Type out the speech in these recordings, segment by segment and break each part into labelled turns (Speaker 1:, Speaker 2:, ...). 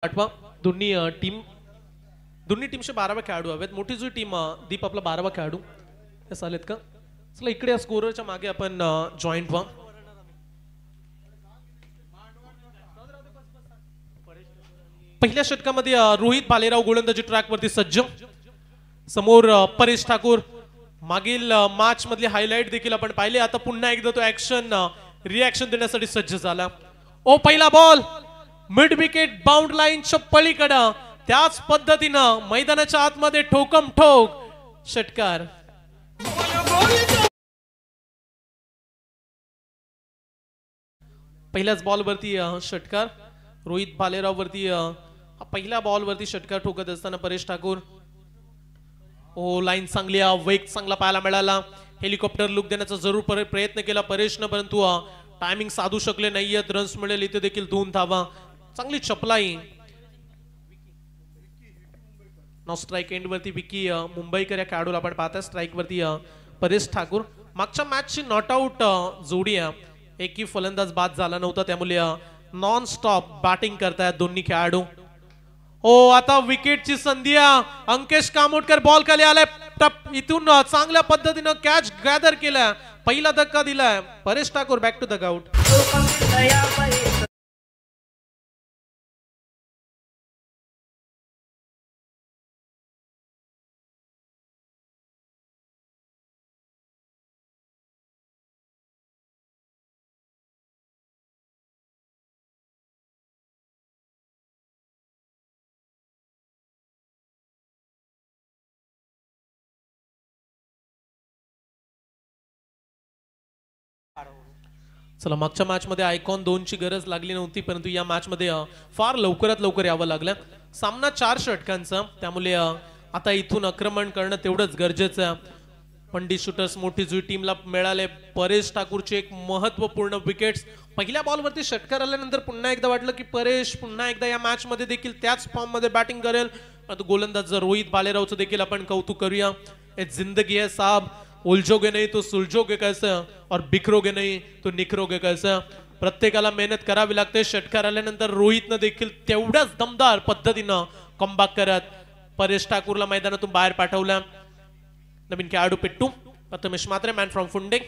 Speaker 1: आठवा दोन्ही टीमचे 12 खेळाडू हवेत. मोठी जी टीम दीप आपला 12वा खेळाडू हे आलेत का? चला इकडे स्कोररच्या मागे आपण जॉईंट व्हा. पहिल्या षटकामध्ये रोहित भालेराव गोलंदाजी ट्रॅकवरती सज्ज. समोर परेश ठाकूर. मागील मॅच मधली हायलाइट देखील आपण पाहिले. आता पुन्हा एकदा तो ऍक्शन रिॲक्शन देण्यासाठी सज्ज झाला. ओ पहिला बॉल मिड विकेट बाउंड लाईनच्या पलीकडं त्याच पद्धतीनं मैदानाच्या आतमध्ये ठोकम ठोक षटकार. पहिल्याच बॉल वरती षटकार. रोहित भालेराव वरती पहिल्या बॉल वरती षटकार ठोकत असताना परेश ठाकूर. ओ लाईन चांगली वेग चांगला पाहायला मिळाला. हेलिकॉप्टर लुक देण्याचा जरूर प्रयत्न केला परेशनं, परंतु टायमिंग साधू शकले नाहीयेत. रन्स मिळेल इथे देखील 2 धावा. चांगली चपलाई. नॉ स्ट्राईक एंड वरती विकी मुंबईकर या खेळाडूला आपण पाहता. स्ट्राईक वरती परेश ठाकूर. मागच्या मॅचची नॉट आउट जोडी आहे. एकही फलंदाज बाद झाला नव्हता, त्यामुळे नॉन स्टॉप बॅटिंग करतायत दोन्ही खेळाडू. ओ आता विकेटची संधी. अंकेश कामोटकर बॉल खाली आलाय. इथून चांगल्या पद्धतीनं कॅच गॅदर केलाय. पहिला धक्का दिलाय. Paresh Thakur back to the out. चला मागच्या मॅच मध्ये आयकॉन 2 ची गरज लागली नव्हती, परंतु या मॅच मध्ये फार लवकरात लवकर यावं लागलं. सामना 4 षटकांचा, त्यामुळे आता इथून आक्रमण करणं तेवढंच गरजेचं आहे. पंडित शूटर्स मोठी जुई टीमला मिळाले. परेश ठाकूरचे एक महत्वपूर्ण विकेट्स. पहिल्या बॉल वरती षटकार आल्यानंतर पुन्हा एकदा वाटलं की परेश पुन्हा एकदा या मॅच मध्ये देखील त्याच फॉर्म मध्ये बॅटिंग करेल. परंतु गोलंदाज रोहित भालेरावचं देखील आपण कौतुक करूया. जिंदगी है साहब, उलझोगे नहीं तो सुलझोगे कैसे और बिखरोगे नहीं तो निखरोगे कैसे. प्रत्येकाला मेहनत करावी लागते. षटकार आल्यानंतर रोहितनं देखील तेवढ्याच दमदार पद्धतीनं कमबॅक करत परेश ठाकूरला मैदानातून बाहेर पाठवलं. नवीन खेळाडू पिट्टू प्रथमेश मात्रे मॅन फ्रॉम फुंडे.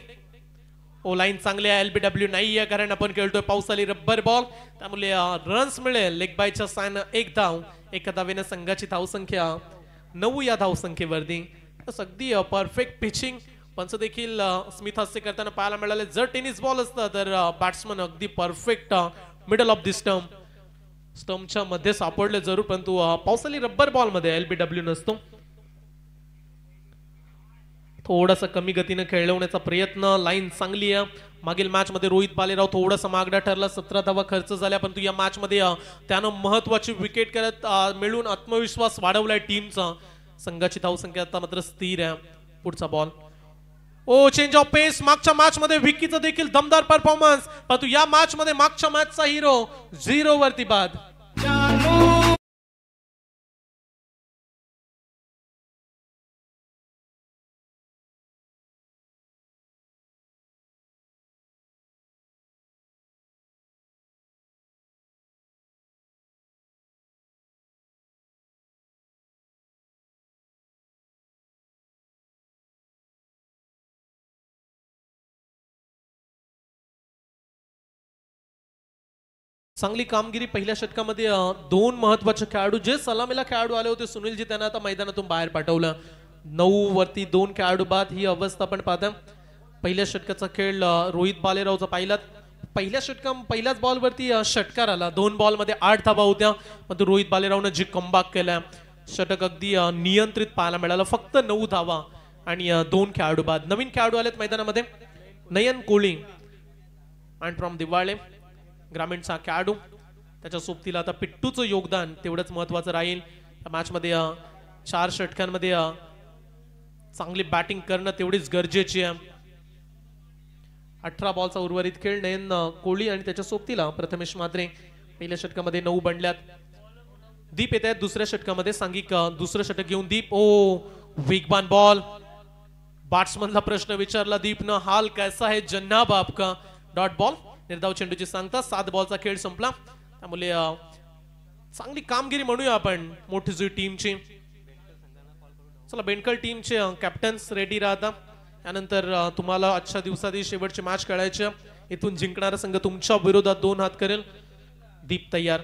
Speaker 1: ओ लाईन चांगली आहे. LBW नाही आहे कारण आपण खेळतोय पावसाळी रब्बर बॉल, त्यामुळे रन्स मिळेल. लेग बायच्या साइन 1 धाव. एका धावेने संघाची धावसंख्या 9 या धावसंख्येवरती. अगदी परफेक्ट पिचिंग. पंच देखील स्मिथ हास्य करताना पाहायला मिळाले. जर टेनिस बॉल असता तर बॅट्समन अगदी परफेक्ट मिडल ऑफ दी स्टंपच्या मध्ये सापडले जरूर, परंतु पावसाळी रब्बर बॉल मध्ये LBW नसतो. थोडासा कमी गतीने खेळवण्याचा प्रयत्न. लाईन चांगली आहे. मागील मॅच मध्ये रोहित भालेराव थोडासा मागडा ठरला. 17 धावा खर्च झाल्या, परंतु या मॅच मध्ये त्यानं महत्वाची विकेट करत मिळून आत्मविश्वास वाढवलाय टीमचा. संघाची धावसंख्या आता मात्र स्थिर आहे. पुढचा बॉल. ओ चेंज ऑफ पेस. मागच्या मॅच मध्ये विकीचा देखील दमदार परफॉर्मन्स, परंतु या मॅच मध्ये मागच्या मॅचचा हिरो 0 वरती बाद. चांगली कामगिरी पहिल्या षटकामध्ये. 2 महत्वाचे खेळाडू जे सलामीला खेळाडू आले होते सुनीलजी, त्यांना आता मैदानातून बाहेर पाठवलं. 9 वरती 2 खेळाडू बाद ही अवस्था आपण पाहता. पहिल्या षटकाचा खेळ रोहित भालेरावचा पहिल्याच बॉल वरती षटकार आला. 2 बॉल मध्ये 8 धावा होत्या, परंतु रोहित भालेरावनं जी कमबॅक केलाय षटक अगदी नियंत्रित पाहायला मिळालं. फक्त 9 धावा आणि 2 खेळाडू बाद. नवीन खेळाडू आलेत मैदानामध्ये. नयन कोळी अँड फ्रॉम दिवाळे ग्रामीणचा खेळाडू. त्याच्या सोबतीला आता पिट्टूचं योगदान तेवढंच महत्वाचं राहील. या मॅच मध्ये 4 षटकांमध्ये चांगली बॅटिंग करणं तेवढीच गरजेची आहे. 18 बॉलचा उर्वरित खेळ. नयन कोळी आणि त्याच्या सोबतीला प्रथमेश मात्रे. पहिल्या षटकामध्ये 9 बनल्यात. दीप येत आहेत दुसऱ्या षटकामध्ये. सांघिक दुसरं षटक घेऊन दीप. ओ वेगवान बॉल. बॅट्समनला प्रश्न विचारला दीपनं, हाल कैसा है जनाब आपका. Dot ball. निर्धाव चेंडूची सांगता. 7 बॉलचा खेळ संपला, त्यामुळे चांगली कामगिरी म्हणूया आपण मोठी जुई टीमची. चला बेंडकल टीमचे कॅप्टन्स रेडी राहता. यानंतर तुम्हाला आजच्या दिवसात ही शेवटची मॅच खेळायची. इथून जिंकणारा संघ तुमच्या विरोधात 2 हात करेल. दीप तयार.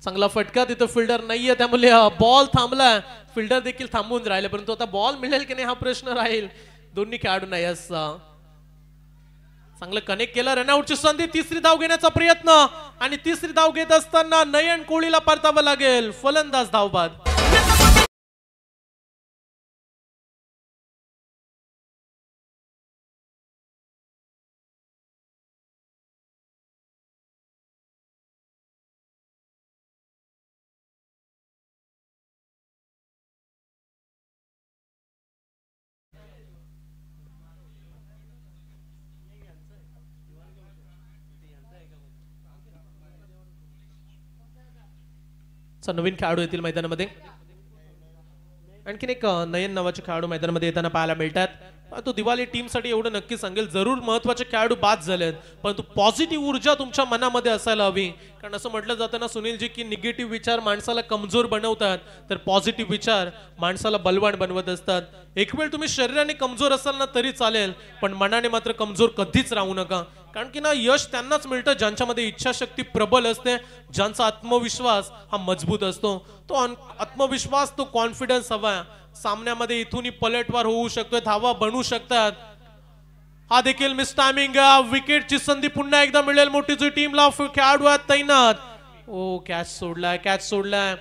Speaker 1: चांगला फटका. तिथं फिल्डर नाहीये त्यामुळे बॉल थांबला. फिल्डर देखील थांबून राहिले परंतु आता बॉल मिळेल की नाही हा प्रश्न राहील. दोन्ही खेळाडू नाही असं चांगलं कनेक्ट केलं. रनआउटची संधी. तिसरी धाव घेण्याचा प्रयत्न आणि तिसरी धाव घेत असताना नयन कोळीला परतावं लागेल. फलंदाज धावबाद. नवीन खेळाडू येतील मैदानामध्ये. आणखीन एक नयन नावाचे खेळाडू मैदानामध्ये येताना पाहायला मिळतात. तो दिवाळी टीम साठी एवढं नक्की सांगेल जरूर महत्वाचे खेळाडू बाद झालेत परंतु पॉझिटिव्ह ऊर्जा तुमच्या मनामध्ये असायला हवी. कारण असं म्हटलं जातं ना सुनीलजी की निगेटिव्ह विचार माणसाला कमजोर बनवतात तर पॉझिटिव्ह विचार माणसाला बलवान बनवत असतात. एक वेळ तुम्ही शरीराने कमजोर असाल ना तरी चालेल पण मनाने मात्र कमजोर कधीच राहू नका. कारण की ना यश त्यांनाच मिळतं ज्यांच्यामध्ये इच्छाशक्ती प्रबल असते, ज्यांचा आत्मविश्वास हा मजबूत असतो. तो आत्मविश्वास तो कॉन्फिडन्स हवा. सामन्यामध्ये इथूनही पलटवार होऊ शकतोय, धावा बनवू शकतात. हा देखील मिस टायमिंग. विकेटची संधी पुन्हा एकदा मिळेल मोठी जुई टीमला. खेळाडू आहेत तैनात. ओ कॅच सोडलाय.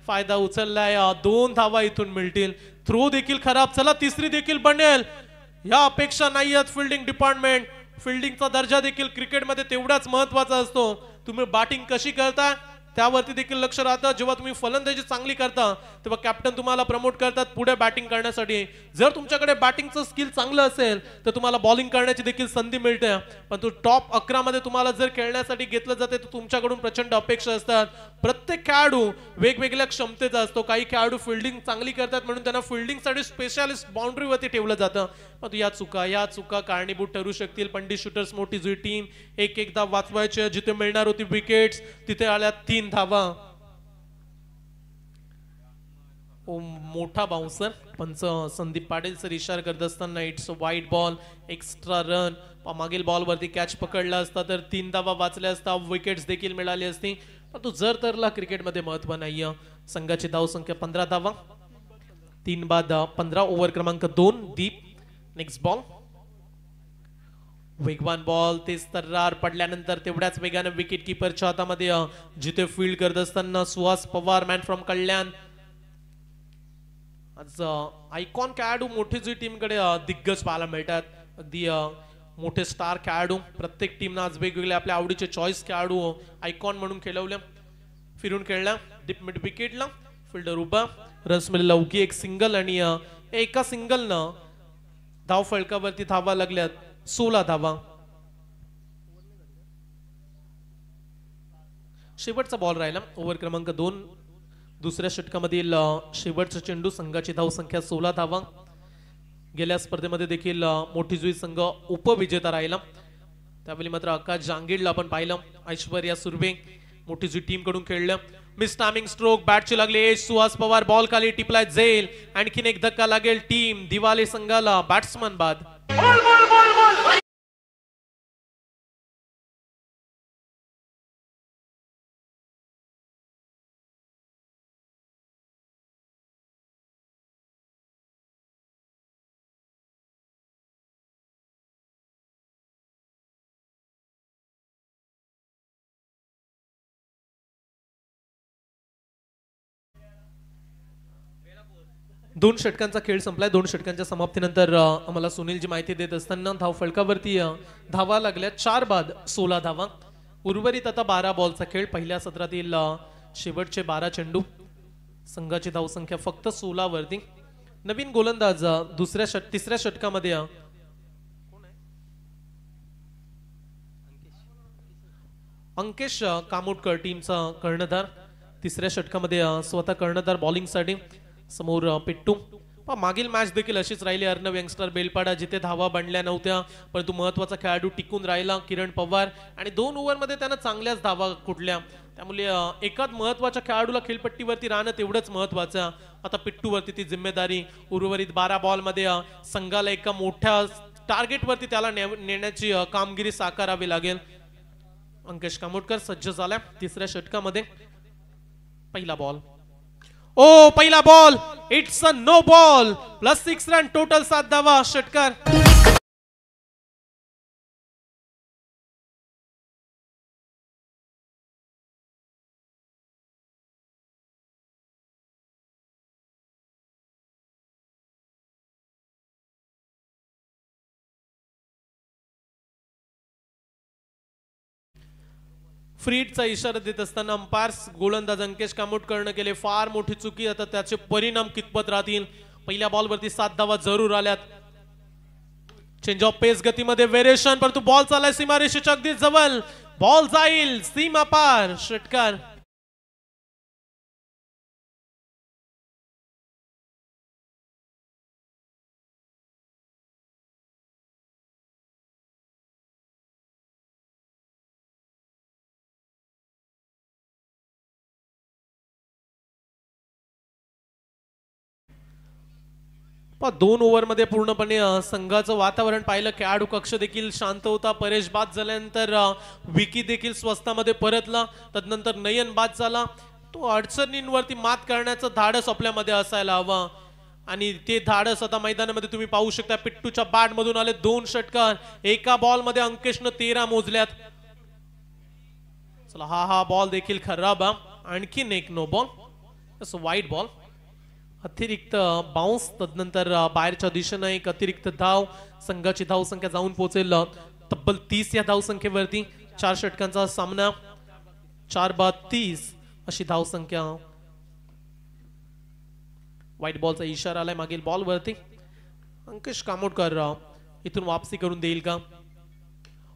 Speaker 1: फायदा उचललाय. 2 धावा इथून मिळतील. थ्रो देखील खराब. चला तिसरी देखील बनेल. या अपेक्षा नाही आहेत फिल्डिंग डिपार्टमेंट. फिल्डिंगचा दर्जा देखील क्रिकेटमध्ये तेवढाच महत्वाचा असतो. तुम्ही बॅटिंग कशी करता त्यावरती देखील लक्ष राहतं. जेव्हा तुम्ही फलंदाजी चांगली करता तेव्हा कॅप्टन तुम्हाला प्रमोट करतात पुढे बॅटिंग करण्यासाठी. जर तुमच्याकडे बॅटिंगचं स्किल चांगलं असेल तर तुम्हाला बॉलिंग करण्याची देखील संधी मिळते. पण तो टॉप 11 मध्ये तुम्हाला जर खेळण्यासाठी घेतलं जाते तर तुमच्याकडून प्रचंड अपेक्षा असतात. प्रत्येक खेळाडू वेगवेगळ्या क्षमतेचा असतो. काही खेळाडू फिल्डिंग चांगली करतात म्हणून त्यांना फिल्डिंगसाठी स्पेशालिस्ट बाउंड्रीवरती ठेवलं जातं. पण या चुका कारणीभूत ठरू शकतील. पंडित शूटर्स मोठी जुई टीम एकदा वाचवायचे. जिथे मिळणार होती विकेट्स तिथे आल्या 3 धावा. मोठा बाउन्सर. पंच संदीप पाटील सर इशारा करत असताना it's a wide ball. Extra run. मागील बॉल वरती कॅच पकडला असता तर 3 धावा वाचल्या असता. विकेट्स देखील मिळाली असती. पण तो जर तरला क्रिकेटमध्ये महत्व नाहीये. संघाची धाव संख्या 15 धावा. 3 बाद 15. ओव्हर क्रमांक 2. दीप. Next ball. वेगवान बॉल. तेच तर्रार पडल्यानंतर तेवढ्याच वेगाने विकेट किपरच्या हातामध्ये. जिथे फील्ड करत असताना सुहास पवार मॅन फ्रॉम कल्याण. आज आयकॉन खेळाडू मोठी जुई टीम कडे दिग्गज पाहायला मिळतात. अगदी मोठे स्टार खेळाडू. प्रत्येक टीमनं आज वेगवेगळे आपल्या आवडीचे चॉईस खेळाडू आयकॉन म्हणून खेळवले. फिरून खेळला. डीप मिड विकेटला. फिल्डर उभा. रन्स मिळाला उगी. एक सिंगल आणि एका सिंगलनं धाव फलकावरती धावा लागल्यात 16 धावा. शेवटचा बॉल राहिला. ओव्हर क्रमांक 2. दुसऱ्या षटकामधील शेवटचा चेंडू. संघाची धाव संख्या 16 धावा. गेल्या स्पर्धेमध्ये देखील मोठी जुई संघ उपविजेता राहिला. त्यावेळी मात्र आकाश जांगीडला आपण पाहिलं. ऐश्वर्या सुर्वे मोठी जुई टीम कडून खेळलं. Miss timing stroke. बॅटची लागले. सुहास पवार बॉल खाली टिपलाय जाईल. आणखीन एक धक्का लागेल. टीम दिवाले संघाला. बॅट्समन बाद. दोन षटकांचा खेळ संपलाय. 2 षटकांच्या समाप्तीनंतर आम्हाला सुनीलजी माहिती देत असताना धाव फलकावरती धावा लागल्या. 4 बाद 16 धावा. उर्वरित आता 12 बॉलचा खेळ. पहिल्या सत्रातील शेवटचे 12 चेंडू. संघाची धाव संख्या फक्त 16 वरती. नवीन गोलंदाज तिसऱ्या षटकामध्ये अंकेश कामोटकर टीमचा कर्णधार. तिसऱ्या षटकामध्ये स्वतः कर्णधार बॉलिंग साठी. समोर पिट्टू. मागील मॅच देखील अशीच राहिली. अर्णव यंगस्टर बेलपाडा जिथे धावा बनल्या नव्हत्या परंतु महत्त्वाचा खेळाडू टिकून राहिला किरण पवार आणि 2 ओव्हरमध्ये त्यानं चांगल्याच धावा कुठल्या. त्यामुळे एकाच महत्त्वाच्या खेळाडूला खेळपट्टीवरती राहणं तेवढंच महत्त्वाचं. आता पिट्टूवरती ती जिम्मेदारी. उर्वरित 12 बॉलमध्ये संघाला एका मोठ्या टार्गेटवरती त्याला नेण्याची कामगिरी साकारावी लागेल. अंकेश कामोटकर सज्ज झाला तिसऱ्या षटकामध्ये. पहिला बॉल. ओ पहिला ball. It's a no ball. +6 run total 7 धावा षटकार. फ्रीडचा इशारा देत असताना अंपायर्स गोलंदाज अंकेश कामोटकरनं केले फार मोठी चुकी. आता त्याचे परिणाम कितपत राहतील. पहिल्या बॉलवरती 7 धावा जरूर आल्यात. चेंज ऑफ पेस गतीमध्ये वेरिएशन परंतु बॉल चाललाय सीमारेषेच्या अगदी जवळ. बॉल जाईल सीमा पार षटकार. दोन ओव्हरमध्ये पूर्णपणे संघाचं वातावरण पाहिलं. खेळाडू कक्ष देखील शांत होता. परेश बाद झाल्यानंतर विकी देखील स्वस्तामध्ये परतला. तदनंतर नयन बाद झाला. तो अडचणींवरती मात करण्याचं धाडस आपल्यामध्ये असायला हवं आणि ते धाडस आता मैदानामध्ये तुम्ही पाहू शकता. पिट्टूच्या बॅट मधून आले 2 षटकार. एका बॉल मध्ये अंकेशनं 13 मोजल्यात. चला हा बॉल देखील खराब. आणखीन एक नो बॉल. वाईट बॉल. अतिरिक्त बाउन्स. तदनंतर बाहेरच्या दिशेनं एक अतिरिक्त धाव. संघाची धावसंख्या जाऊन पोहोचेल तब्बल 30 या धावसंख्येवरती. 4 षटकांचा सामना. 4/30 अशी धावसंख्या. व्हाईट बॉलचा इशारा आलाय मागील बॉलवरती. अंकेश कामोटकर इथून वापसी करून देईल का.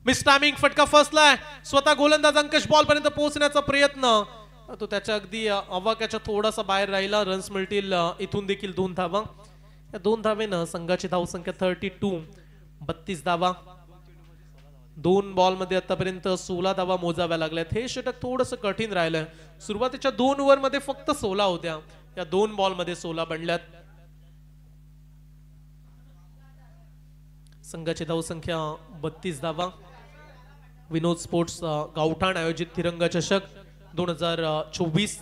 Speaker 1: मिस टायमिंग फटका फसलाय. स्वतः गोलंदाज अंकेश बॉल पर्यंत पोहोचण्याचा प्रयत्न तो त्याच्या अगदी अवाक्याच्या थोडासा बाहेर राहिला. रन्स मिळतील इथून देखील 2 धावा. या 2 धावेनं संघाची धावसंख्या 32 धावा. 2 बॉलमध्ये आतापर्यंत 16 धावा मोजाव्या लागल्यात. हे षटक थोडंसं कठीण राहिलंय. सुरुवातीच्या 2 ओव्हरमध्ये फक्त 16 होत्या. या 2 बॉलमध्ये 16 बनल्यात. संघाची धावसंख्या 32 धावा. विनोद स्पोर्ट्स गावठाण आयोजित तिरंगा चषक 2024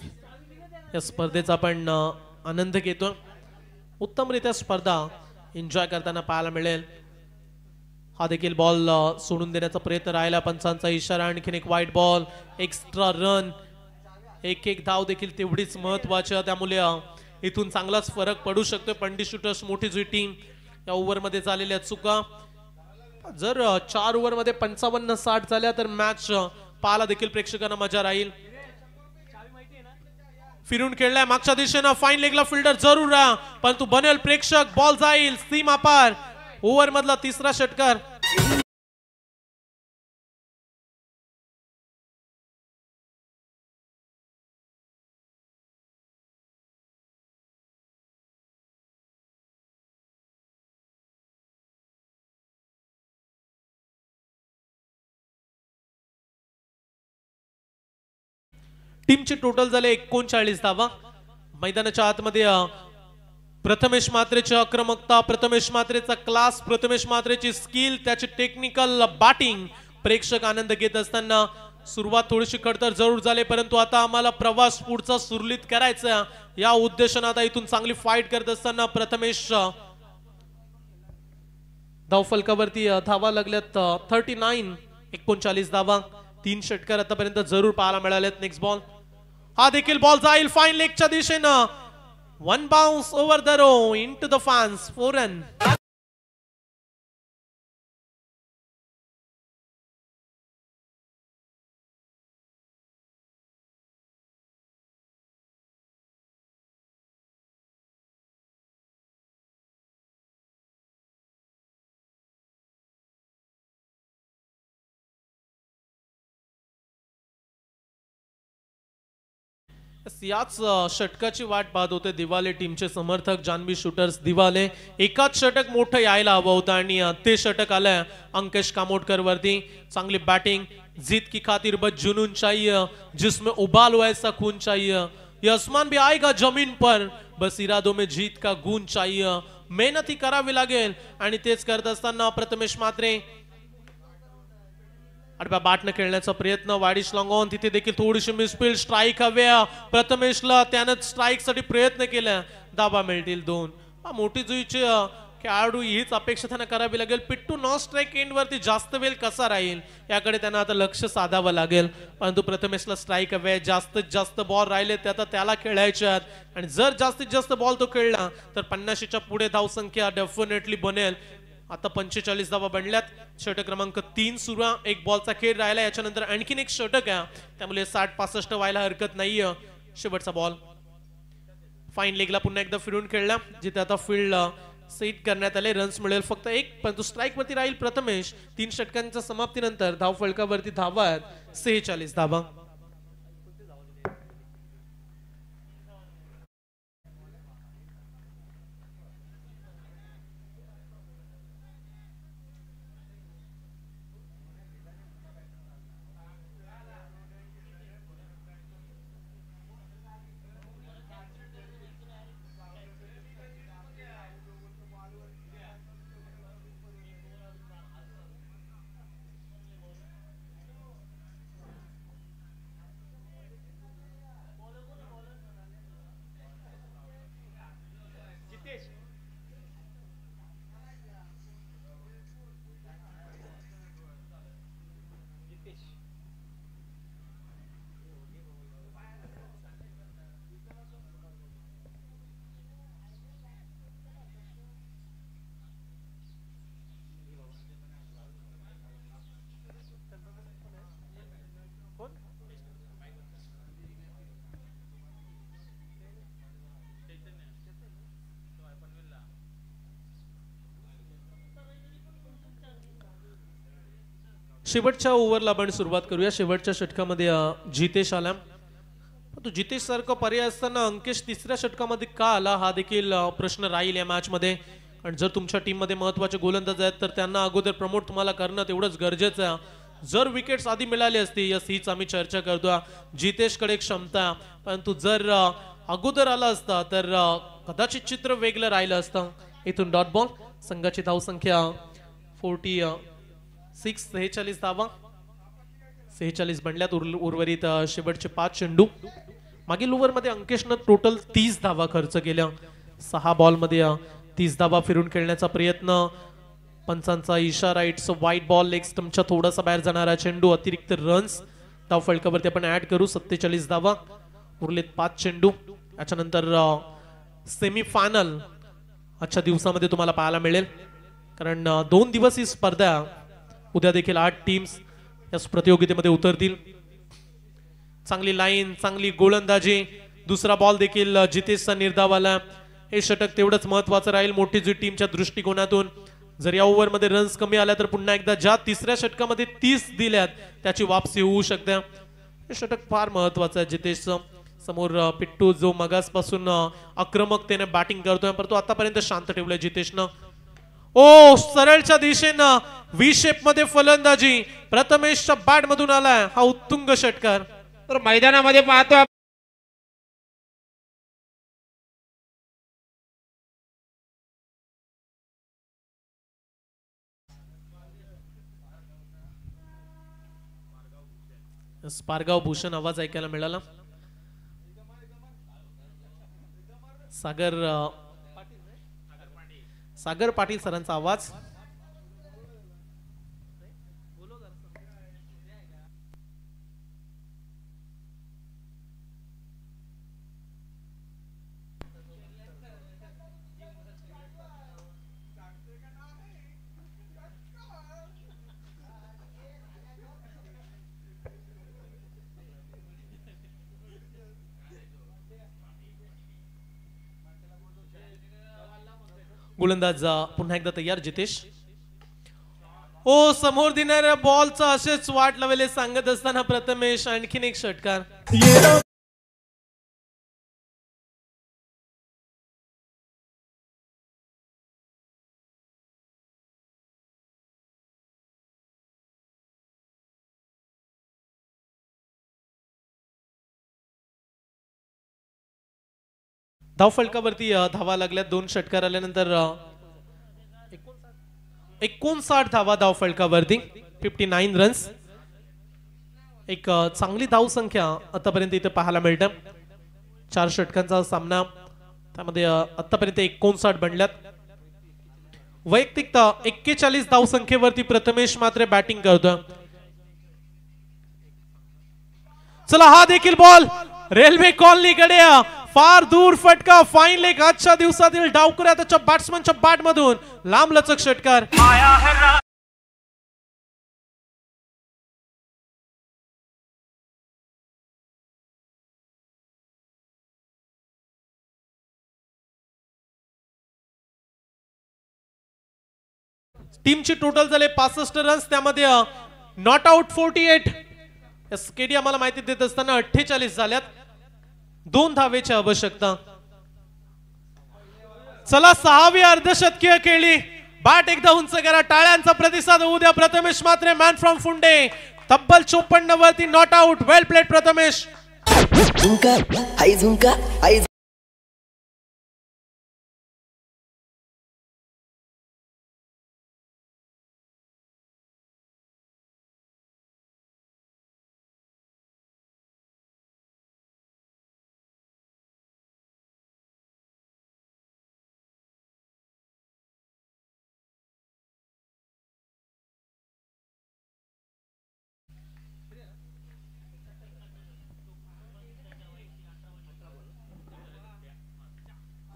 Speaker 1: या स्पर्धेचा आपण आनंद घेतो. उत्तमरित्या स्पर्धा एन्जॉय करताना पाहायला मिळेल. हा देखील बॉल सोडून देण्याचा प्रयत्न राहिला. पंचांचा इशारा. आणखीन एक व्हाईट बॉल. Extra run. एक धाव देखील तेवढीच महत्वाची. त्यामुळे इथून चांगलाच फरक पडू शकतो. पंडित शूटर्स मोठी जुई टीम. या ओव्हरमध्ये झालेल्या चुका जर 4 ओव्हरमध्ये 55-60 झाल्या तर मॅच पाहायला देखील प्रेक्षकांना मजा राहील. फिरून खेळलाय मागच्या दिशेनं. फाईन लेगला फिल्डर जरूर राहा परंतु बनेल प्रेक्षक. बॉल जाईल सीमा पार. ओव्हर मधला 3रा षटकार. टीमची टोटल झाले 39 धावा. मैदानाच्या आतमध्ये प्रथमेश मात्रेची आक्रमकता, प्रथमेश मात्रेचा क्लास, प्रथमेश मात्रेची स्किल, त्याची टेक्निकल बॅटिंग प्रेक्षक आनंद घेत असताना सुरुवात थोडीशी खडतर जरूर झाली परंतु आता आम्हाला प्रवास पुढचा सुरळीत करायचा या उद्देशाने आता इथून चांगली फाईट करत असताना प्रथमेश धावफलकावरती धावा लागल्यात 39 धावा. 3 षटकार आतापर्यंत जरूर पाहायला मिळालेत. Next ball. हा देखील बॉल जाईल फाईन लेगच्या दिशेनं. 1 bounce over the row into the fans. 4 run. याच षटकाची वाट पाहत होते दिवाले टीमचे समर्थक जान्हवी शूटर्स दिवाले. एकाच षटक मोठं यायला हवं होतं आणि ते षटक आलंय अंकेश कामोडकर वरती. चांगली बॅटिंग. जीत की खातिर बस जुनून चाहिए, जिसमें उबाल हुआ ऐसा खून चाहिए, ये आसमान भी आएगा जमीन पर, बस इरादों में जीत का गुण चाहिए. मेहनत ही करावी लागेल आणि तेच करत असताना प्रथमेश म्हात्रे आडव्या बाटनं खेळण्याचा प्रयत्न. वाडिश लॉंगॉन तिथे देखील थोडीशी मिसफील्ड. स्ट्राईक हव्या प्रथमेशला, त्यानं स्ट्राईक साठी प्रयत्न केला. धाबा मिळतील 2. मोठी जुईचे खेळाडू हीच अपेक्षा त्यांना करावी लागेल. पिट्टू नॉन स्ट्राईक एंड वरती जास्त वेळ कसा राहील याकडे त्यांना आता लक्ष साधावं लागेल. परंतु प्रथमेशला स्ट्राईक हव्या. जास्तीत जास्त बॉल राहिले ते आता त्याला खेळायचे आणि जर जास्तीत जास्त बॉल तो खेळला तर 50च्या पुढे धावसंख्या डेफिनेटली बनेल. आता 45 धावा बनल्यात. षटक क्रमांक 3 सुरू. एक बॉलचा खेळ राहिला. याच्यानंतर आणखीन एक षटक आहे, त्यामुळे 60-65 व्हायला हरकत नाहीये. शेवटचा बॉल फाईन लेगला पुन्हा एकदा फिरून खेळला, जिथे आता फील्ड सेट करण्यात आले. रन्स मिळेल फक्त 1, परंतु स्ट्राईक वरती राहील प्रथमेश. 3 षटकांच्या समाप्तीनंतर धाव फलकावरती धावा आहेत 46 धावा. शेवटच्या ओव्हरला आपण सुरुवात करूया. शेवटच्या षटकामध्ये जितेश आला. तो जितेश सारखा पर्याय असताना अंकेश तिसऱ्या षटकामध्ये का आला हा देखील प्रश्न राहील या मॅच मध्ये. आणि जर तुमच्या टीम मध्ये महत्त्वाचे गोलंदाज आहेत तर त्यांना अगोदर प्रमोट तुम्हाला करणं तेवढंच गरजेचं आहे. जर विकेट्स आधी मिळाली असती, यस हीच आम्ही चर्चा करतो, जितेश कडे क्षमता, परंतु जर अगोदर आला असता तर कदाचित चित्र वेगळं राहिलं असतं. इथून डॉट बॉल. संघाची धावसंख्या 46 धावा. 46 बनल्यात. उर्वरित शेवटचे 5 चेंडू. मागील ओव्हरमध्ये अंकेशनं टोटल 30 धावा खर्च केल्या. 6 बॉलमध्ये 30 धावा फिरून खेळण्याचा प्रयत्न. पंचांचा इशारा. इट्स अ वाईट बॉल. लेग स्टंपच्या थोडासा बाहेर जाणारा चेंडू. अतिरिक्त रन्स धाव फलकावरती आपण ऍड करू. 47 धावा. उरलेत 5 चेंडू. याच्यानंतर सेमी फायनल आजच्या दिवसामध्ये तुम्हाला पाहायला मिळेल, कारण 2 दिवस ही स्पर्धा. उद्या देखील 8 टीम्स या प्रतियोगितेमध्ये उतरतील. चांगली लाईन, चांगली गोलंदाजी. दुसरा बॉल देखील जितेशचा निर्धावाला. हे षटक तेवढंच महत्वाचं राहील मोठी जी टीमच्या दृष्टिकोनातून. जर या ओव्हरमध्ये रन्स कमी आल्या तर पुन्हा एकदा ज्या तिसऱ्या षटकामध्ये 30 दिल्यात त्याची वापसी होऊ शकते. हे षटक फार महत्वाचं आहे जितेशचं. समोर पिट्टू जो मगासपासून आक्रमकतेने बॅटिंग करतोय, परंतु आतापर्यंत शांत ठेवलंय जितेशनं. ओ सरळच्या दिशेनं व्ही शेप मध्ये फलंदाजी प्रथमेशच्या बॅट मधून आलाय हा उत्तुंग षटकार.
Speaker 2: तर मैदानामध्ये पाहतो
Speaker 1: स्पारगाव भूषण आवाज ऐकायला मिळाला. सागर पाटील सरांचा आवाज. गोलंदाज पुन्हा एकदा तयार जितेश. ओ समोर देणाऱ्या बॉलचा असेच वाट लावले सांगत असताना प्रथमेश आणखीन एक षटकार. धावफलकावरती धावा लागल्या 2 षटकार आल्यानंतर 59 धावा धावफलकावरती 59 रन्स. एक चांगली धावसंख्या आतापर्यंत इथे पाहायला मिळते. 4 षटकांचा सामना त्यामध्ये आतापर्यंत 59 बनल्यात. वैयक्तिक 41 धावसंख्येवरती प्रथमेश मात्र बॅटिंग करतोय. चला हा देखील बॉल रेल्वे कॉलनीकडे फार दूर फटका. फाईन लेग आजच्या दिवसातील डावकऱ्या त्याच्या बॅट्समनच्या बॅट मधून लांब लचक षटकार. टीमची टोटल झाले 65 रन्स. त्यामध्ये नॉट आउट 48. केडी आम्हाला माहिती देत असताना 48 झाल्यात. 2 धावेची आवश्यकता. चला 6वी अर्धशतकीय खेळली. बॅट एकदा उंच करा. टाळ्यांचा प्रतिसाद होऊ द्या. प्रथमेश मात्रे मॅन फ्रॉम फुंडे तब्बल 54 वरती not out. Well played Prathamesh.
Speaker 3: झुंका हाय झुंका हाय.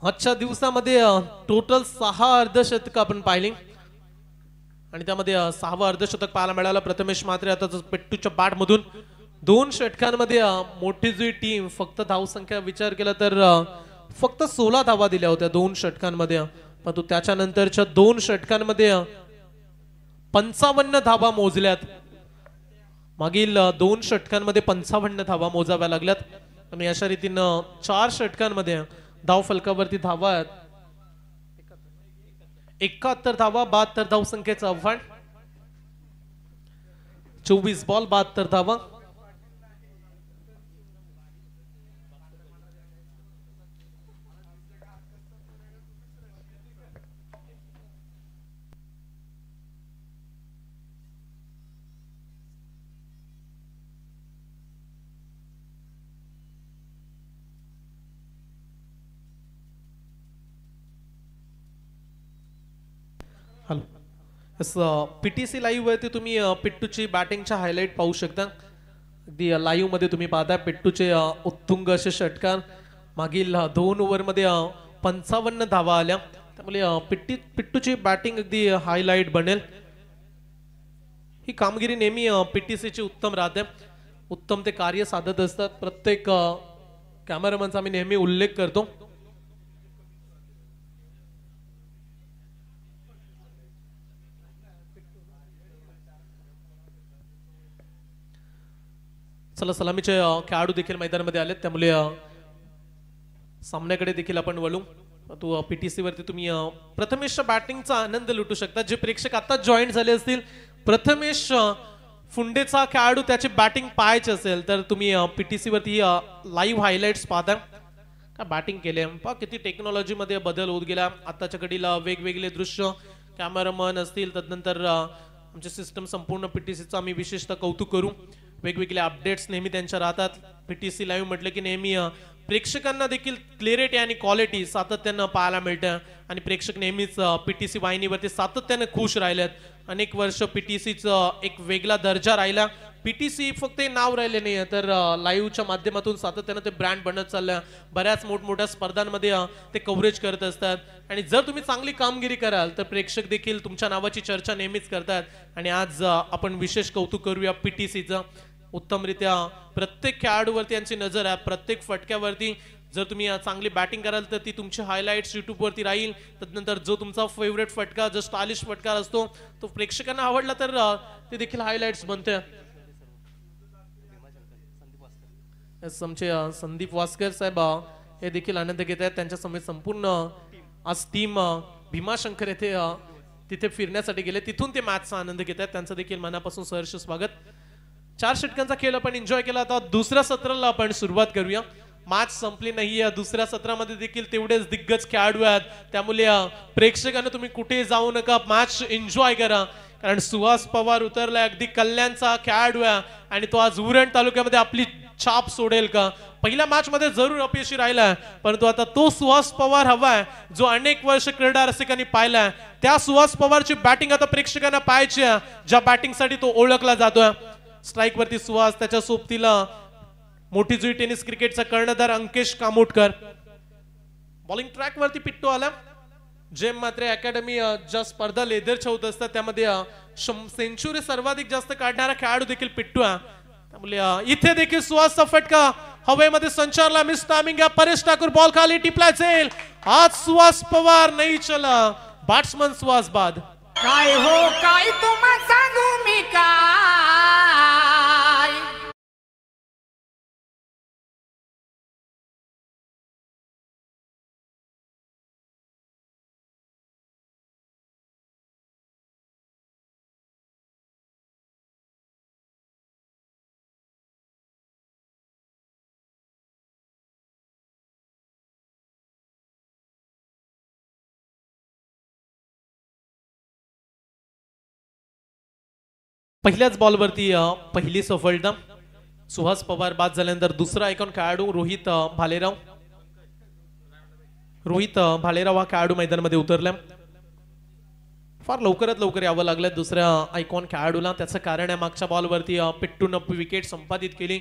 Speaker 1: आजच्या दिवसामध्ये टोटल 6 अर्धशतक आपण पाहिली आणि त्यामध्ये 6वं अर्धशतक पाहायला मिळालं प्रथमेश मात्रे. आता पेट्टूच्या बॅट मधून 2 षटकांमध्ये मोठी जी टीम फक्त धावसंख्या विचार केला तर फक्त 16 धावा दिल्या होत्या 2 षटकांमध्ये. परंतु त्याच्यानंतरच्या 2 षटकांमध्ये 55 धावा मोजल्यात. मागील 2 षटकांमध्ये 55 धावा मोजाव्या लागल्यात आणि अशा रीतीनं 4 षटकांमध्ये धाव फलकावरती धावा आहेत 71 धावा. 72 धावसंख्येचं आव्हान. 24 बॉल 72 धावा. पीटीसी लाईव्ह वरती तुम्ही पिट्टूची बॅटिंगच्या हायलाइट पाहू शकता. अगदी लाईव्ह मध्ये तुम्ही पाहता पिट्टूचे उत्तुंग असे षटकार. मागील 2 ओव्हरमध्ये 55 धावा आल्या. त्यामुळे पिट्टूची बॅटिंग अगदी हायलाइट बनेल. ही कामगिरी नेहमी पीटीसीची उत्तम राहते. उत्तम ते कार्य साधत असतात. प्रत्येक कॅमेरामनचा आम्ही नेहमी उल्लेख करतो. चला सलामीचे खेळाडू देखील मैदानामध्ये आलेत. त्यामुळे सामन्याकडे देखील आपण वळू. तो पीटीसी वरती तुम्ही प्रथमेशच्या बॅटिंगचा आनंद लुटू शकता. जे प्रेक्षक आता जॉईन झाले असतील प्रथमेश फुंडेचा खेळाडू त्याची बॅटिंग पाहायची असेल तर तुम्ही पीटीसी वरती लाईव्ह हायलाइट्स पाहता. का बॅटिंग केले पहा किती टेक्नॉलॉजी मध्ये बदल होत गेला. आताच्या घडीला वेगवेगळे दृश्य कॅमेरामन असतील तदनंतर आमचे सिस्टम संपूर्ण पीटीसीचं आम्ही विशेषतः कौतुक करू. वेगवेगळे अपडेट्स नेहमी त्यांच्या राहतात. पीटीसी लाईव्ह म्हटलं की नेहमी प्रेक्षकांना देखील क्लिअरिटी आणि क्वालिटी सातत्यानं पाहायला मिळतं आणि प्रेक्षक नेहमीच पीटीसी वाहिनीवरती सातत्याने खुश राहिलेत. अनेक वर्ष पीटीसीचं एक वेगळा दर्जा राहिला. पीटीसी फक्त नाव राहिले नाही तर लाईव्हच्या माध्यमातून सातत्यानं ते ब्रँड बनत चाललं. बऱ्याच मोठमोठ्या स्पर्धांमध्ये ते कव्हरेज करत असतात आणि जर तुम्ही चांगली कामगिरी कराल तर प्रेक्षक देखील तुमच्या नावाची चर्चा नेहमीच करतात. आणि आज आपण विशेष कौतुक करूया पीटीसीचं. उत्तमरित्या प्रत्येक खेळाडूवरती यांची नजर आहे. प्रत्येक फटक्यावरती जर तुम्ही चांगली बॅटिंग कराल तर ती तुमची हायलाइट्स युट्यूब वरती राहील. तदनंतर जो तुमचा फेवरेट फटका जो स्टायलिश फटका असतो तो प्रेक्षकांना आवडला तर ते देखील हायलाइट्स बनते. आमचे संदीप वास्कर साहेब हे देखील आनंद घेत आहेत. त्यांच्या समेत संपूर्ण आज टीम भीमाशंकर येथे तिथे फिरण्यासाठी गेले. तिथून ते मॅचचा आनंद घेत आहेत. त्यांचं देखील मनापासून सहर्ष स्वागत. 4 षटकांचा खेळ आपण एन्जॉय केला. आता दुसऱ्या सत्राला आपण सुरुवात करूया. मॅच संपली नाहीये, दुसऱ्या सत्रामध्ये देखील तेवढेच दिग्गज खेळाडू आहेत, त्यामुळे प्रेक्षकांना तुम्ही कुठे जाऊ नका, मॅच एन्जॉय करा, कारण सुहास पवार उतरलाय, अगदी कल्याणचा खेळाडू आहे आणि तो आज उरण तालुक्यामध्ये आपली छाप सोडेल का? पहिल्या मॅच मध्ये जरूर अपयशी राहिलाय, परंतु आता तो सुहास पवार हवाय जो अनेक वर्ष क्रीडा रसिकांनी पाहिलाय. त्या सुहास पवारची बॅटिंग आता प्रेक्षकांना पाहायची आहे, ज्या बॅटिंग साठी तो ओळखला जातोय. स्ट्राईक वरती सुहास, त्याच्या सोबतीला मोठी जुई टेनिस क्रिकेटचा कर्णधार अंकेश कामोटकर. बॉलिंग ट्रॅक वरती पिट्टू आला. जेम मात्रे अकॅडमी ज्या स्पर्धा लेदरच्या होत असतात त्यामध्ये सेंचुरी सर्वाधिक जास्त काढणारा खेळाडू देखील पिट्टू आहे. त्यामुळे इथे देखील सुहासचा फटका हवेमध्ये संचारला, मिस टायमिंग आहे. परेश ठाकूर बॉल खाली टिपला जाईल. आज सुहास पवार नाही चला, बॅट्समन सुहास बाद.
Speaker 4: काय हो काय तुम्हा सांगू मी काय.
Speaker 1: पहिल्याच बॉलवरती पहिली सफलता. सुहास पवार बाद झाल्यानंतर दुसरा आयकॉन खेळाडू रोहित भालेराव. रोहित भालेराव हा खेळाडू मैदानामध्ये उतरला. फार लवकरात लवकर यावं लागलं दुसऱ्या आयकॉन खेळाडूला. त्याचं कारण आहे मागच्या बॉलवरती पिट्टून विकेट संपादित केली.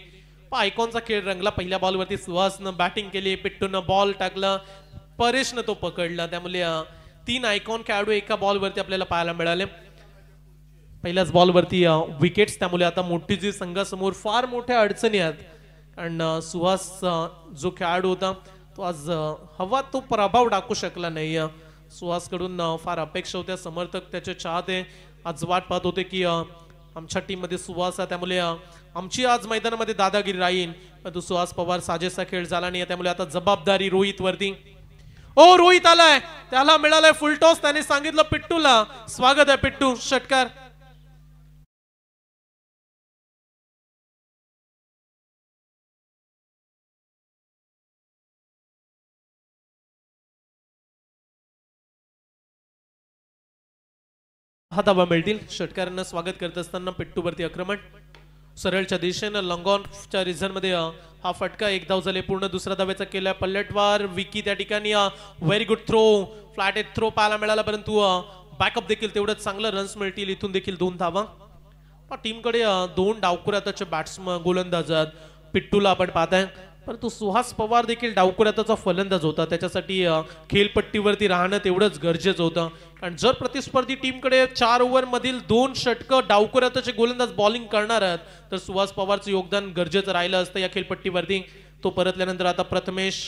Speaker 1: आयकॉनचा खेळ रंगला. पहिल्या बॉलवरती सुहासनं बॅटिंग केली, पिट्टून बॉल टाकला, परेशनं तो पकडला. त्यामुळे 3 आयकॉन खेळाडू एका बॉलवरती आपल्याला पाहायला मिळाले. पहिल्याच बॉलवरती विकेट्स. त्यामुळे आता मोठी जी संघासमोर फार मोठ्या अडचणी आहेत, कारण सुहास जो खेळाडू होता तो आज हवा तो प्रभाव टाकू शकला नाही. सुहास कडून फार अपेक्षा होत्या. समर्थक त्याचे चाहते आज वाट पाहत होते की आमच्या टीम मध्ये सुहास आहे, त्यामुळे आमची आज मैदानामध्ये दादागिरी राहील. परंतु सुहास पवार साजेसा खेळ झाला नाही. त्यामुळे आता जबाबदारी रोहित वरती. ओ रोहित आलाय, त्याला मिळालाय फुल टॉस. त्याने सांगितलं पिट्टूला स्वागत आहे पिट्टू, षटकार. हा धावा मिळतील. षटकारांना स्वागत करत असताना पिट्टूवरती आक्रमण. सरळच्या दिशेनं लॉंगॉनच्या रिझन मध्ये हा फटका. 1 धाव झाले पूर्ण. दुसरा धावेचा केला पलटवार. विकी त्या ठिकाणी very good throw, flat throw पाहायला मिळाला, परंतु बॅकअप देखील तेवढंच चांगलं. रन्स मिळतील. इथून देखील 2 धावा. टीमकडे 2 डावकुराताचे बॅट्समन गोलंदाज आहेत. पिट्टूला आपण पाहताय, परंतु सुहास पवार देखील डावकुराताचा फलंदाज होता. त्याच्यासाठी खेळपट्टीवरती राहणं तेवढंच गरजेचं होतं, कारण जर प्रतिस्पर्धी टीमकडे 4 ओव्हर मधील 2 षटकं डावकुराताचे गोलंदाज बॉलिंग करणार आहेत तर सुहास पवारचं योगदान गरजेचं राहिलं असतं या खेळपट्टीवरती. तो परतल्यानंतर आता प्रथमेश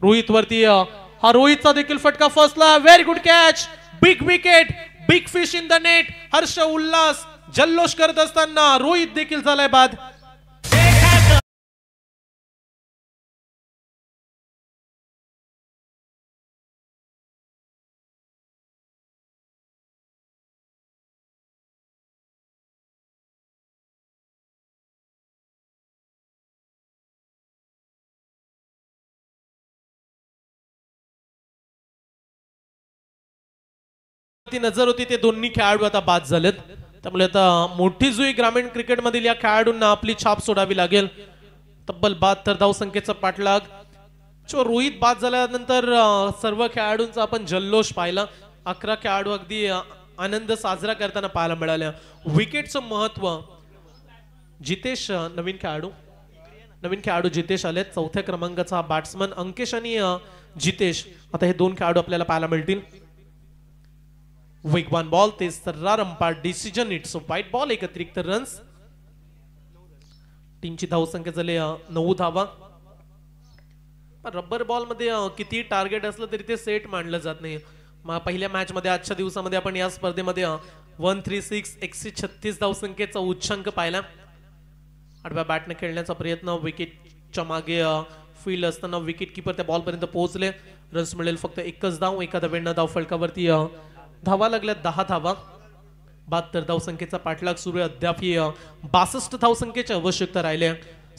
Speaker 1: रोहित वरती. हा रोहितचा देखील फटका फसला. Very good catch, big wicket, big fish in the net. Harsh Ulhas जल्लोष करत असताना रोहित देखील झालाय बाद. नजर होती ते दोन्ही खेळाडू आता बाद झालेत. त्यामुळे आता मोठी जुई ग्रामीण क्रिकेट मधील या खेळाडूंना आपली छाप सोडावी लागेल. तब्बल 72 धावसंख्येचा पाठलाग. रोहित बाद झाल्यानंतर सर्व खेळाडूंचा आपण जल्लोष पाहिला. 11 खेळाडू अगदी आनंद साजरा करताना पाहायला मिळाल्या. विकेटचं महत्व. जितेश नवीन खेळाडू जितेश आले. 4थ्या क्रमांकाचा बॅट्समन अंकेश आणि जितेश. आता हे 2 खेळाडू आपल्याला पाहायला मिळतील. वेगवान बॉल, ते सर्रार umpire decision. It's wide ball. 1 अतिरिक्त रन्स. टीमची धावसंख्या झाली 9 धावा. रबर बॉल मध्ये किती टार्गेट असलं तरी ते सेट मानलं जात नाही. पहिल्या मॅच मध्ये आजच्या दिवसामध्ये आपण या स्पर्धेमध्ये 136 136 धावसंख्येचा उच्चांक पाहिला. आडव्या बॅटने खेळण्याचा प्रयत्न. विकेटच्या मागे फील्ड असताना विकेट किपर त्या बॉल पर्यंत पोहोचले. रन्स मिळेल फक्त 1च धाव. 1 धावेनं धाव फलकावरती धावा लागल्या 10 धावा. 72 धावसंख्येचा पाठलाग सुरू आहे. अद्याप 62 धावसंख्येची आवश्यकता राहिली.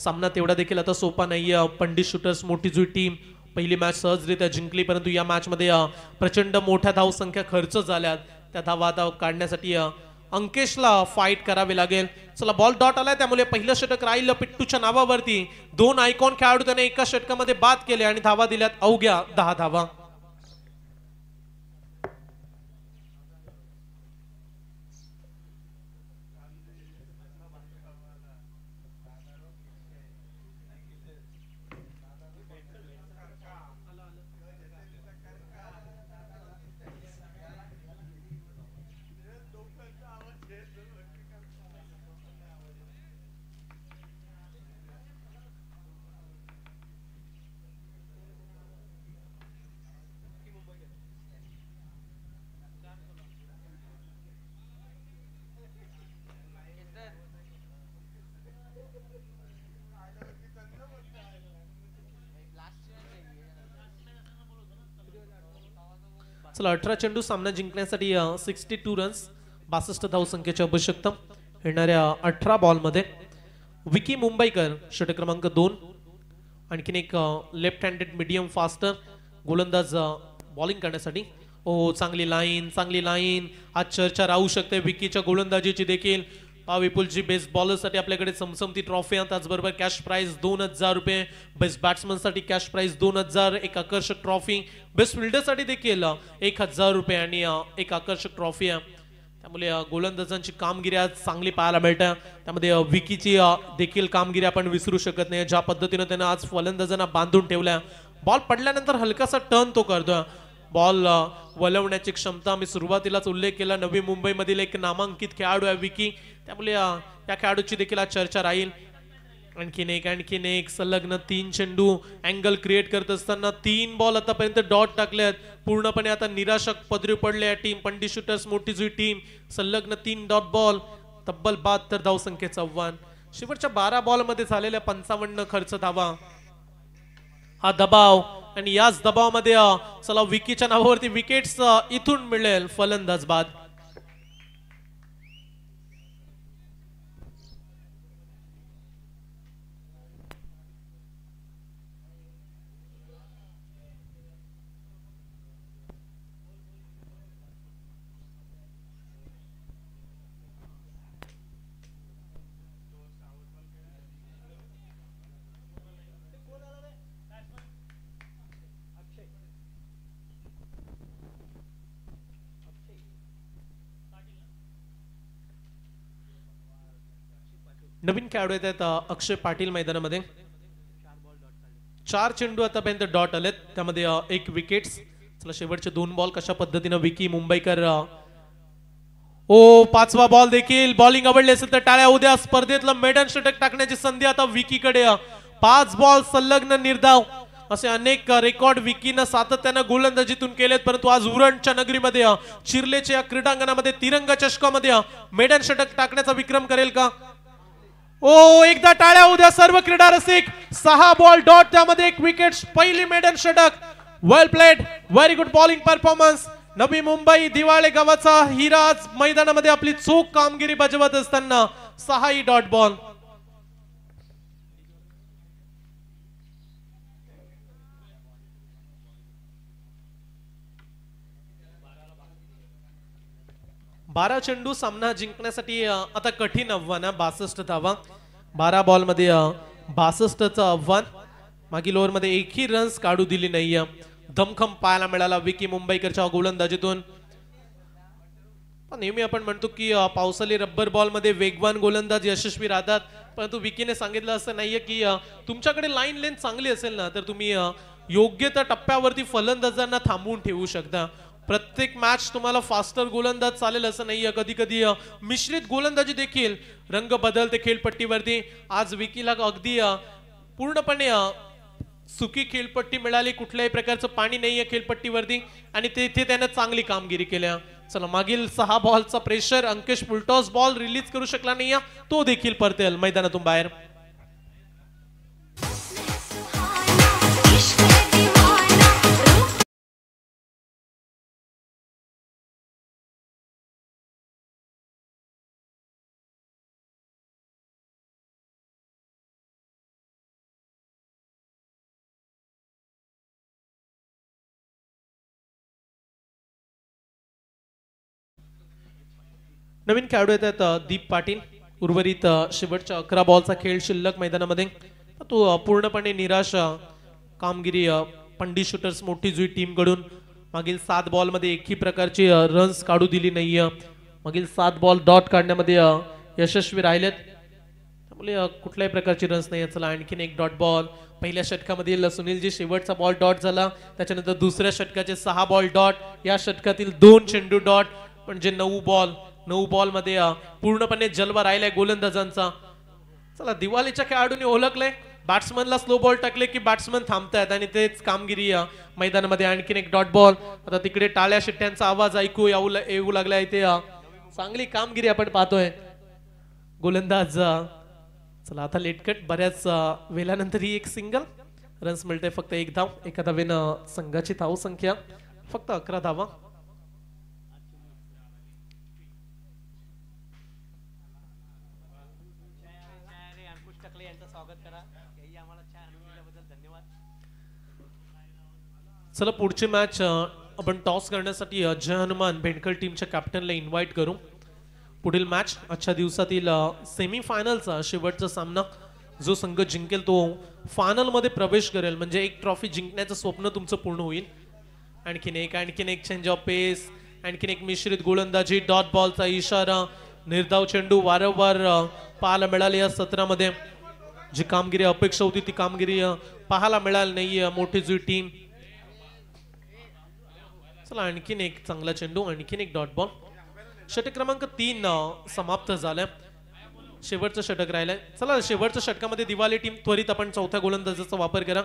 Speaker 1: सामना तेवढा देखील आता सोपा नाहीये. पंडित शूटर्स मोठी जुई टीम पहिली मॅच सहजरित्या जिंकली, परंतु या मॅच मध्ये प्रचंड मोठ्या धावसंख्या खर्च झाल्यात. त्या धावा आता काढण्यासाठी अंकेशला फाईट करावी लागेल. चला बॉल डॉट आलाय, त्यामुळे पहिलं षटक राहिलं पिट्टूच्या नावावरती. 2 आयकॉन खेळाडू त्याने एका षटकामध्ये बाद केले आणि धावा दिल्यात अवघ्या 10 धावा. चला 18 चेंडू सामना जिंकण्यासाठी 62 रन्स 62 धावसंख्येची आवश्यकता. येणाऱ्या 18 बॉलमध्ये विकी मुंबईकर षटक क्रमांक 2, आणखीन एक लेफ्ट हँडेड मीडियम फास्टर गोलंदाज बॉलिंग करण्यासाठी. चांगली लाईन आज चर्चा राहू शकते विकीच्या गोलंदाजीची देखील. विपुलजी बेस्ट बॉलरसाठी आपल्याकडे चमचमती ट्रॉफी आहे. त्याचबरोबर कॅश प्राइज 2000 रुपये, बेस्ट बॅट्समनसाठी कॅश प्राइज 2000, एक आकर्षक ट्रॉफी, बेस्ट फिल्डरसाठी देखील 1000 रुपये आणि एक आकर्षक ट्रॉफी आहे. त्यामुळे गोलंदाजांची कामगिरी आज चांगली पाहायला मिळते. त्यामध्ये विकीची देखील कामगिरी आपण विसरू शकत नाही. ज्या पद्धतीने त्यानं आज फलंदाजांना बांधून ठेवल्या. बॉल पडल्यानंतर हलकासा टर्न तो करतोय. बॉल वळवण्याची क्षमता मी सुरुवातीलाच उल्लेख केला. नवी मुंबईमधील एक नामांकित खेळाडू आहे विकी, त्यामुळे या खेळाडूची देखील आज चर्चा राहील. आणखीन एक सलग्न 3 चेंडू अँगल क्रिएट करत असताना 3 बॉल आतापर्यंत डॉट टाकलेत. पूर्णपणे आता निराशक पदरी पडले या टीम पंडित शूटर्स मोठी जुई टीम. सलग्न 3 डॉट बॉल, तब्बल 72 धावसंख्येचं आव्हान. शेवटच्या 12 बॉल मध्ये झालेल्या 55 खर्च धावा. हा दबाव आणि याच दबावामध्ये चला विकीच्या नावावरती विकेट्स इथून मिळेल फलंदाज बाद. नवीन खेळाडू आहेत अक्षय पाटील मैदानामध्ये. 4 चेंडू आतापर्यंत डॉट आलेत, त्यामध्ये 1 विकेट्स. चला शेवटचे 2 बॉल कशा पद्धतीने विकी मुंबईकर. 5वा बॉल देखील बॉलिंग आवडली असेल तर टाळ्या उद्या. स्पर्धेतलं मेडन षटक टाकण्याची संधी आता विकीकडे. 5 बॉल संलग्न निर्धाव असे अनेक रेकॉर्ड विकीनं सातत्यानं गोलंदाजीतून केलेत, परंतु आज उरणच्या नगरीमध्ये चिर्लेच्या या क्रीडांगणामध्ये तिरंगा चषकामध्ये मेडन षटक टाकण्याचा विक्रम करेल का? एकदा टाळ्या उद्या सर्व क्रीडा रसिक. 6 बॉल डॉट, त्यामध्ये 1 विकेट, पहिली मेडन षटक. Well played, very good bowling performance. Navi Mumbai दिवाळे गावाचा हिराज मैदानामध्ये आपली चोख कामगिरी बजावत असताना 6 डॉट बॉल. बारा चेंडू सामना जिंकण्यासाठी आता कठीण आव्हान आहे. 62 धावा 12 बॉल मध्ये 62चं आव्हान. मागील ओव्हर मध्ये एकही रन्स काढू दिली नाहीये. दमखम पाहायला मिळाला विकी मुंबईकरच्या गोलंदाजीतून. नेहमी आपण म्हणतो की पावसाळी रब्बर बॉल मध्ये वेगवान गोलंदाज यशस्वी राहतात, परंतु विकीने सांगितलं असं नाहीये की तुमच्याकडे लाईन लेंथ चांगली असेल ना तर तुम्ही योग्य त्या टप्प्यावरती फलंदाजांना थांबवून ठेवू शकता. प्रत्येक मॅच तुम्हाला फास्टर गोलंदाज चालेल असं नाहीये. कधी कधी मिश्रित गोलंदाजी देखील रंग बदलते खेळपट्टीवरती. आज विकीला अगदी पूर्णपणे सुकी खेळपट्टी मिळाली, कुठल्याही प्रकारचं पाणी नाहीये खेळपट्टीवरती आणि तिथे त्याने चांगली कामगिरी केल्या. चला मागील 6 बॉलचा pressure Ankesh full toss ball release करू शकला नाहीये, तो देखील परतेल मैदानातून बाहेर. नवीन खेळाडू येतात दीप पाटील. उर्वरित शेवटच्या 11 बॉलचा खेळ शिल्लक मैदानामध्ये. तो पूर्णपणे निराश कामगिरी पंडित शूटर्स मोठी जुई टीम कडून मागील 7 बॉलमध्ये एकही प्रकारची रन्स काढू दिली नाहीये. मागील 7 बॉल डॉट काढण्यामध्ये यशस्वी राहिलेत. त्यामुळे कुठल्याही प्रकारची रन्स नाही. चला आणखीन एक डॉट बॉल. पहिल्या षटकामधील सुनीलजी शेवटचा बॉल डॉट झाला. त्याच्यानंतर दुसऱ्या षटकाचे 6 बॉल डॉट. या षटकातील 2 चेंडू डॉट. म्हणजे 9 बॉल मध्ये पूर्णपणे जलवा राहिलाय गोलंदाजांचा. चला दिवाळीच्या खेळाडूंनी ओळखलंय बॅट्समनला स्लो बॉल टाकले की बॅट्समन थांबतायत आणि तेच कामगिरी मैदानामध्ये. आणखीन एक डॉट बॉल. आता तिकडे टाळ्या शिट्ट्यांचा आवाज ऐकू येऊ लागलाय. ते चांगली कामगिरी आपण पाहतोय. गोलंदाज चला आता लेटकट बऱ्याच वेळानंतर ही एक सिंगल. रन्स मिळते फक्त 1 धाव. एका धावेनं संघाची धाव संख्या फक्त 11 धावा. चला पुढची मॅच आपण टॉस करण्यासाठी जय हनुमान भेंडकर टीमच्या कॅप्टनला इन्व्हाइट करू. पुढील मॅच आजच्या दिवसातील सेमी फायनलचा शेवटचा सामना. जो संघ जिंकेल तो फायनल मध्ये प्रवेश करेल. म्हणजे एक ट्रॉफी जिंकण्याचं स्वप्न तुमचं पूर्ण होईल. आणखीन एक चेंज ऑफ पेस. आणखीन एक मिश्रित गोलंदाजी. डॉट बॉलचा इशारा. निर्धाव चेंडू वारंवार पाहायला मिळाले या सत्रामध्ये. जी कामगिरी अपेक्षा होती ती कामगिरी पाहायला मिळाली नाही मोठी जुई टीम. चला आणखीन एक चांगला चेंडू. आणखीन एक डॉट बॉल. षटक क्रमांक 3 समाप्त झालाय. शेवटचं षटक राहिलंय. चला शेवटच्या षटकामध्ये दिवाळी टीम त्वरित आपण चौथ्या गोलंदाजाचा वापर करा.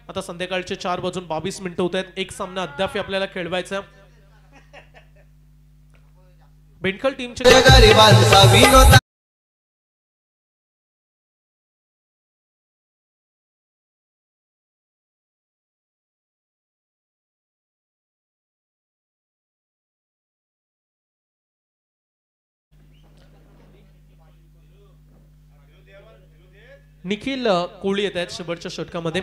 Speaker 1: आता संध्याकाळचे 4:22 होत आहेत. एक सामना अद्याप आपल्याला खेळवायचा. भेंडकर टीमचे निखिल कोळी येत आहेत शेवटच्या षटकामध्ये.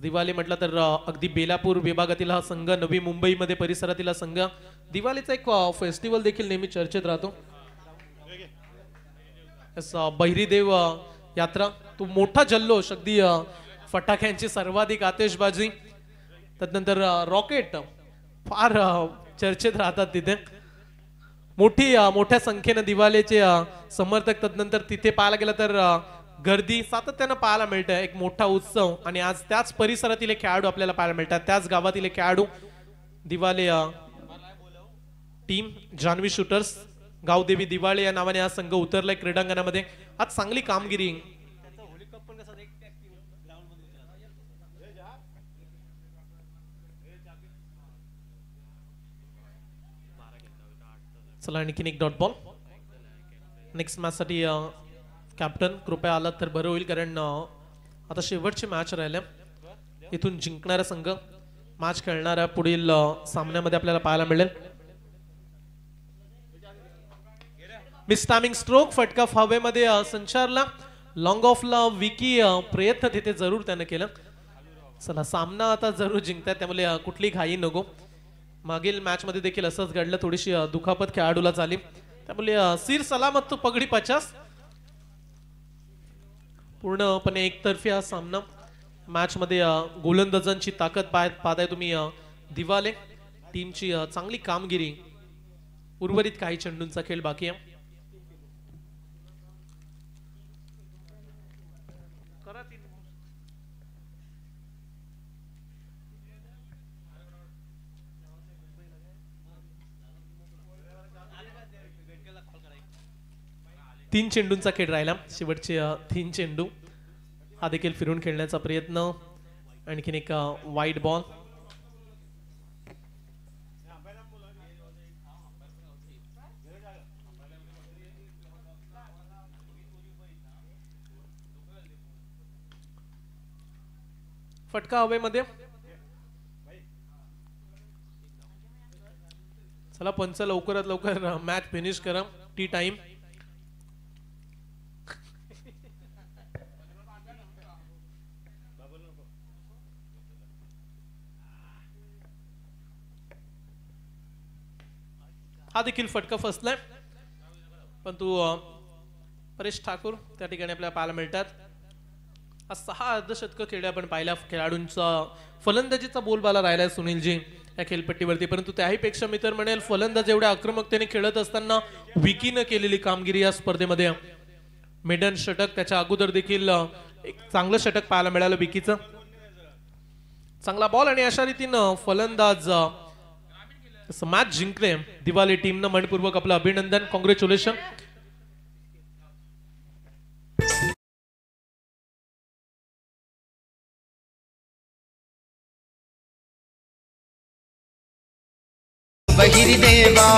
Speaker 1: दिवाळी म्हटलं तर अगदी बेलापूर विभागातील हा संघ. नवी मुंबईमध्ये परिसरातील हा संघ. दिवाळीचा एक फेस्टिवल देखील नेहमी चर्चेत राहतो. बहिरीदेव यात्रा तो मोठा जल्लोष. अगदी फटाक्यांची सर्वाधिक आतिषबाजी. त्यानंतर रॉकेट फार चर्चेत राहतात तिथे. मोठ्या संख्येने दिवाळीचे समर्थक. तदनंतर तिथे पाहायला गेलं तर गर्दी सातत्यानं पाहायला मिळते. एक मोठा उत्सव. आणि आज त्याच परिसरातील खेळाडू आपल्याला पाहायला मिळतात. त्याच गावातील खेळाडू दिवाळी टीम जान्हवी शूटर्स गावदेवी दिवाळी या नावाने हा संघ उतरलाय क्रीडांगणामध्ये. आज चांगली कामगिरी. चला आणखीन एक डॉट बॉल. नेक्स्ट मॅच साठी कॅप्टन कृपया आलात तर बरं होईल. कारण आता शेवटची मॅच राहिल्या. इथून जिंकणारा संघ मॅच खेळणाऱ्या पुढील सामन्यामध्ये आपल्याला पाहायला मिळेल. Miss timing stroke. फटका हवेमध्ये संचारला. लॉंग ऑफला विकी प्रयत्न तिथे जरूर त्यानं केलं. चला सामना आता जरूर जिंकतात त्यामुळे कुठली घाई नको. मागील मॅच मध्ये देखील असंच घडलं. थोडीशी दुखापत खेळाडूला झाली. त्यामुळे सिर सलामत तो पगडी 50. पूर्णपणे एकतर्फी हा सामना. मॅच मध्ये गोलंदाजांची ताकद पाहताय तुम्ही. दिवाले टीमची चांगली कामगिरी. उर्वरित काही चेंडूंचा खेळ बाकी आहे. तीन चेंडूंचा खेळ राहिला. शेवटचे 3 चेंडू. हा देखील फिरून खेळण्याचा प्रयत्न. आणखीन एक वाईड बॉल. फटका हवेमध्ये. चला पंच लवकरात लवकर मॅच फिनिश करा. T time. हा देखील फटका फसलाय, पण तू परेश ठाकूर त्या ठिकाणी आपल्याला पाहायला मिळतात. आज 6 अर्धशतकं खेळले आपण पाहिल्या खेळाडूंचा फलंदाजीचा बोलबाला राहिलाय सुनीलजी या खेळपट्टीवरती, परंतु त्याही पेक्षा मी तर म्हणेल फलंदाज एवढ्या आक्रमकतेने खेळत असताना विकीनं केलेली कामगिरी या स्पर्धेमध्ये. मेडन षटक, त्याच्या अगोदर देखील एक चांगलं षटक पाहायला मिळालं विकीचं. चांगला बॉल आणि अशा रीतीनं फलंदाज मॅच जिंकले दिवाळी टीमनं. मनपूर्वक आपलं अभिनंदन, कॉंग्रॅच्युलेशन.
Speaker 3: बहिरी देवा